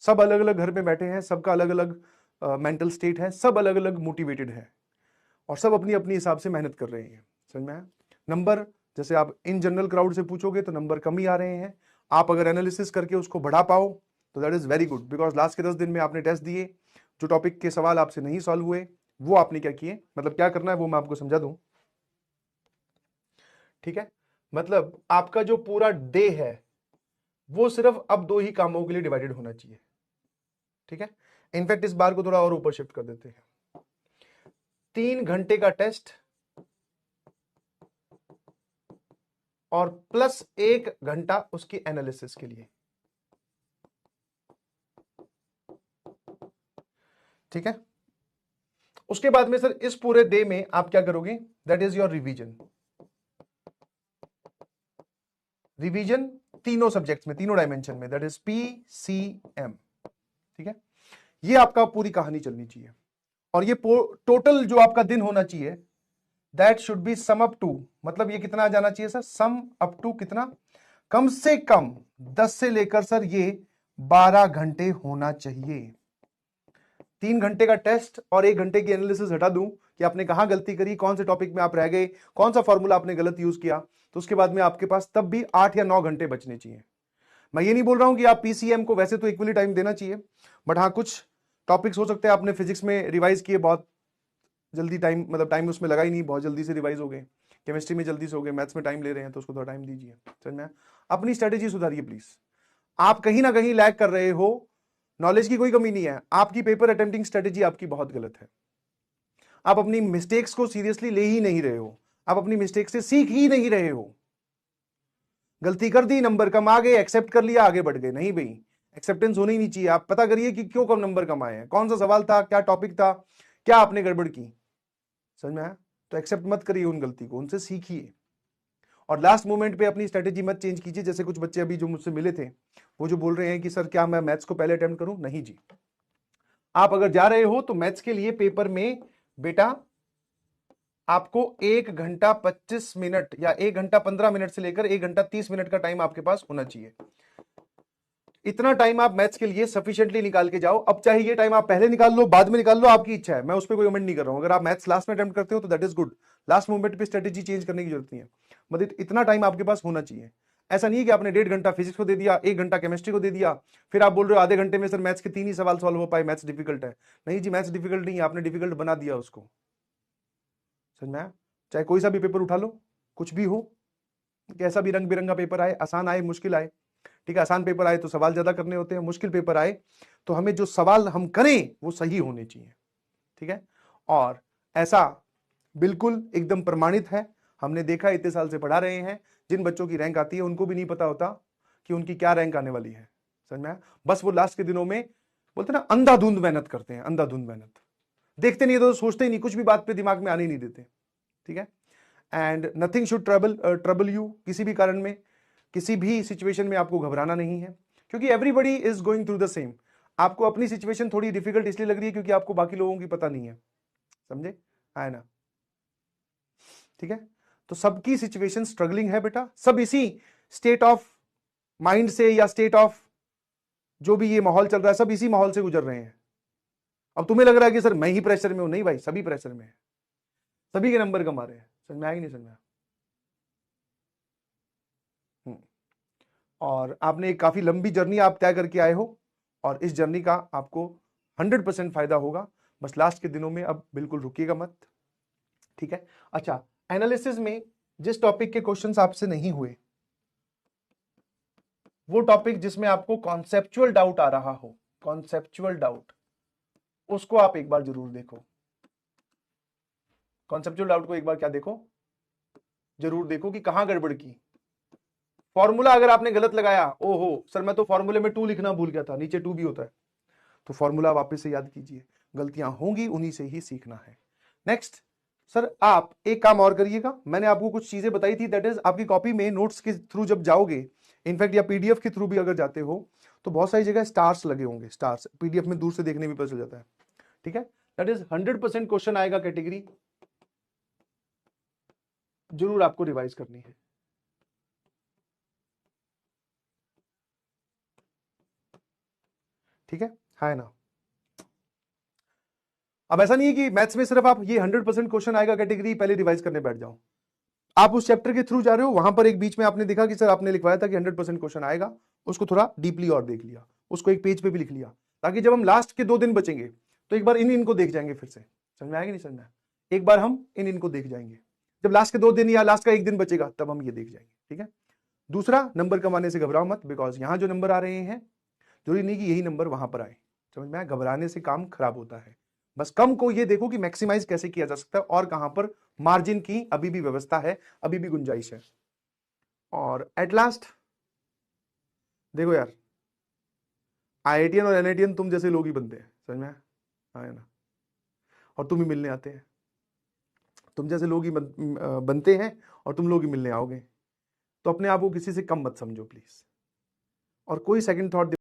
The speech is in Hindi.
सब अलग अलग घर में बैठे हैं, सबका अलग अलग मेंटल स्टेट है, सब अलग अलग मोटिवेटेड है और सब अपनी अपनी हिसाब से मेहनत कर रहे हैं। समझ में आया? नंबर जैसे आप इन जनरल क्राउड से पूछोगे तो नंबर कम ही आ रहे हैं। आप अगर एनालिसिस करके उसको बढ़ा पाओ तो that is very good, because last के 10 दिन में आपने टेस्ट दिए, जो टॉपिक के सवाल आपसे नहीं सॉल्व हुए वो आपने क्या किए, मतलब क्या करना है वो मैं आपको समझा दूं। ठीक है, मतलब आपका जो पूरा डे है वो सिर्फ अब 2 ही कामों के लिए डिवाइडेड होना चाहिए। ठीक है, इनफैक्ट इस बार को थोड़ा और ऊपर शिफ्ट कर देते हैं। 3 घंटे का टेस्ट और प्लस 1 घंटा उसकी एनालिसिस के लिए। ठीक है, उसके बाद में सर इस पूरे डे में आप क्या करोगे, that is your revision. Revision तीनों सब्जेक्ट्स में, तीनों डायमेंशन में, दैट इज PCM। ठीक है, ये आपका पूरी कहानी चलनी चाहिए और ये टोटल जो आपका दिन होना चाहिए that should be some up to, मतलब ये कितना आ जाना चाहिए सर, सम अप टू कितना, कम से कम 10 से लेकर सर ये 12 घंटे होना चाहिए। 3 घंटे का टेस्ट और 1 घंटे की एनालिसिस हटा दूं कि आपने कहां गलती करी, कौन से टॉपिक में आप रह गए, कौन सा फॉर्मूला आपने गलत यूज किया, तो उसके बाद में आपके पास तब भी 8 या 9 घंटे बचने चाहिए। मैं ये नहीं बोल रहा हूं कि आप PCM को वैसे तो इक्वली टाइम देना चाहिए, बट हाँ कुछ टॉपिक्स हो सकते हैं आपने फिजिक्स में रिवाइज किए बहुत जल्दी, टाइम मतलब टाइम उसमें लगा ही नहीं, बहुत जल्दी से रिवाइज हो गए, केमिस्ट्री में जल्दी से हो गए, मैथ्स में टाइम ले रहे हैं तो उसको थोड़ा टाइम दीजिए। समझ में? अपनी स्ट्रेटेजी सुधारिए प्लीज। आप कहीं ना कहीं लैग कर रहे हो, नॉलेज की कोई कमी नहीं है, आपकी पेपर अटेम्प्टिंग स्ट्रेटेजी आपकी बहुत गलत है। आप अपनी मिस्टेक्स को सीरियसली ले ही नहीं रहे हो, आप अपनी मिस्टेक से सीख ही नहीं रहे हो। गलती कर दी, नंबर कम आ गए, एक्सेप्ट कर लिया, आगे बढ़ गए, नहीं भाई, एक्सेप्टेंस होनी ही नहीं चाहिए। आप पता करिए कि क्यों कम नंबर कम आए हैं, कौन सा सवाल था, क्या टॉपिक था, क्या आपने गड़बड़ की। समझ में आया? तो एक्सेप्ट मत करिए उन गलती को, उनसे सीखिए और लास्ट मोमेंट पे अपनी स्ट्रेटेजी मत चेंज कीजिए। जैसे कुछ बच्चे अभी जो मुझसे मिले थे वो जो बोल रहे हैं कि सर क्या मैं मैथ्स को पहले अटेम्प्ट करूं, नहीं जी। आप अगर जा रहे हो तो मैथ्स के लिए पेपर में बेटा आपको 1 घंटा 25 मिनट या 1 घंटा 15 मिनट से लेकर 1 घंटा 30 मिनट का टाइम आपके पास होना चाहिए। इतना टाइम आप मैथ्स के लिए सफिशिएंटली निकाल के जाओ। अब चाहे ये टाइम आप पहले निकाल लो, बाद में निकाल लो, आपकी इच्छा है, मैं उस पर कोई कमेंट नहीं कर रहा हूं। अगर आप मैथ्स लास्ट में अटेम्प्ट करते हो तो that is good, last moment पे स्ट्रेटेजी चेंज करने की जरूरत नहीं है, मतलब इतना टाइम आपके पास होना चाहिए। ऐसा नहीं है कि आपने 1.5 घंटा फिजिक्स को दे दिया, 1 घंटा केमिस्ट्री को दे दिया, फिर आप बोल रहे हो आधे घंटे में सर मैथ्स के 3 ही सवाल सॉल्व हो पाए, मैथ्स डिफिकल्ट है। नहीं जी, मैथ्स डिफिकल्ट नहीं है, आपने डिफिकल्ट बना दिया उसको। समझ में आया? चाहे कोई सा भी पेपर उठा लो, कुछ भी हो, कैसा भी रंग बिरंगा पेपर आए, आसान आए मुश्किल आए, ठीक है, आसान पेपर आए तो सवाल ज्यादा करने होते हैं, मुश्किल पेपर आए तो हमें जो सवाल हम करें वो सही होने चाहिए। ठीक है, और ऐसा बिल्कुल एकदम प्रमाणित है, हमने देखा, इतने साल से पढ़ा रहे हैं, जिन बच्चों की रैंक आती है उनको भी नहीं पता होता कि उनकी क्या रैंक आने वाली है। समझ में आया? बस वो लास्ट के दिनों में बोलते ना अंधाधुंध मेहनत करते हैं, अंधाधुंध मेहनत, देखते नहीं तो सोचते ही नहीं, कुछ भी बात पे दिमाग में आने ही नहीं देते। ठीक है, and nothing should trouble you, किसी भी कारण में, किसी भी सिचुएशन में आपको घबराना नहीं है, क्योंकि everybody is going through the same. आपको अपनी सिचुएशन थोड़ी डिफिकल्ट इसलिए लग रही है क्योंकि आपको बाकी लोगों की पता नहीं है। समझे? है ना? ठीक है, तो सबकी सिचुएशन स्ट्रगलिंग है बेटा, सब इसी स्टेट ऑफ माइंड से या स्टेट ऑफ जो भी ये माहौल चल रहा है, सब इसी माहौल से गुजर रहे हैं। अब तुम्हें लग रहा है कि सर मैं ही प्रेशर में हूं, नहीं भाई, सभी प्रेशर में है, सभी के नंबर कम आ रहे हैं। समझ में आया कि नहीं समझ में आया? और आपने एक काफी लंबी जर्नी आप तय करके आए हो और इस जर्नी का आपको 100% फायदा होगा। बस लास्ट के दिनों में अब बिल्कुल रुकिएगा मत। ठीक है, अच्छा, एनालिसिस में जिस टॉपिक के क्वेश्चंस आपसे नहीं हुए, वो टॉपिक जिसमें आपको कॉन्सेप्चुअल डाउट आ रहा हो, कॉन्सेप्चुअल डाउट, उसको आप एक बार जरूर देखो। कॉन्सेप्चुअल डाउट को एक बार क्या देखो, जरूर देखो कि कहां गड़बड़ की। फॉर्मूला अगर आपने गलत लगाया, ओहो सर मैं तो फॉर्मूले में 2 लिखना भूल गया था, नीचे 2 भी होता है, तो फॉर्मूला वापस से याद कीजिए। गलतियां होंगी, उन्हीं से ही सीखना है। नेक्स्ट सर, आप एक काम और करिएगा, मैंने आपको कुछ चीजें बताई थी, दैट इज आपकी कॉपी में नोट्स के थ्रू जब जाओगे, इनफैक्ट या पीडीएफ के थ्रू भी अगर जाते हो तो बहुत सारी जगह स्टार्स लगे होंगे, स्टार्स पीडीएफ में दूर से देखने में पता चल जाता है। ठीक है, दैट इज 100% क्वेश्चन आएगा कैटेगरी, जरूर आपको रिवाइज करनी है। ठीक है ना। अब ऐसा नहीं है कि मैथ्स में सिर्फ आप ये 100% क्वेश्चन आएगा कैटेगरी पहले रिवाइज करने बैठ जाओ। आप उस चैप्टर के थ्रू जा रहे हो, वहां पर एक बीच में आपने देखा कि सर आपने लिखवाया था कि 100% क्वेश्चन आएगा, उसको थोड़ा डीपली और देख लिया, उसको एक पेज पे भी लिख लिया, ताकि जब हम लास्ट के 2 दिन बचेंगे तो एक बार इनको देख जाएंगे फिर से। समझ में आएगा नहीं समझ में? एक बार हम इनको देख जाएंगे, जब लास्ट के 2 दिन या लास्ट का 1 दिन बचेगा तब हम ये देख जाएंगे। ठीक है। दूसरा, नंबर कमाने से घबराओ मत, बिकॉज यहां जो नंबर आ रहे हैं जरूरी नहीं कि यही नंबर वहां पर आए। समझ में आया? घबराने से काम खराब होता है। बस कम को ये देखो कि मैक्सिमाइज कैसे किया जा सकता है और कहां पर मार्जिन की अभी भी व्यवस्था है, अभी भी गुंजाइश है। और एट लास्ट देखो यार, आईआईटीएन और एनआईटीएन तुम जैसे लोग ही बनते हैं। समझ में आया ना? और तुम ही मिलने आते हैं, तुम जैसे लोग ही बनते हैं और तुम लोग ही मिलने आओगे। तो अपने आप को किसी से कम मत समझो प्लीज, और कोई सेकंड थॉट